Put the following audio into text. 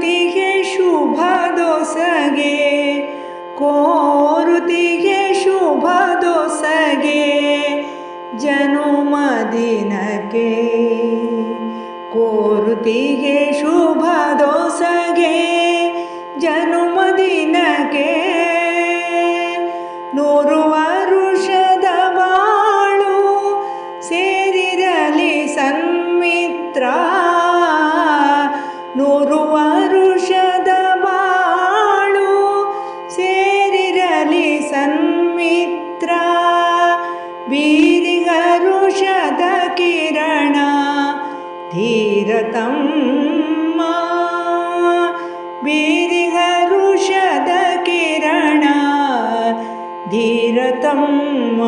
ಕೋರುತಿಗೆ ಶುಭ ದೊಸಗೆ, ಕೋರುತಿಗೆ ಶುಭ ದೊಸಗೆ ಜನುಮ ದಿನಕ್ಕೆ, ಕೋರುತಿಗೆ ಶುಭ ದೊಸಗೆ ಜನುಮ ದಿನಕ್ಕೆ. 100 ವರುಷದ ಬಾಳು ಸೇರಿರಲಿ ಸನ್ಮಿತ್ರ, 100 ವರುಷದ ಬಾಳು ಸೇರಿರಲಿ ಸನ್ಮಿತ್ರ. ಬೀರಿಹರುಷದ ಕಿರಣ ಧೀರತಮ್ಮ, ಬೀರಿಹರುಷದ ಕಿರಣ ಧೀರತಮ್ಮ.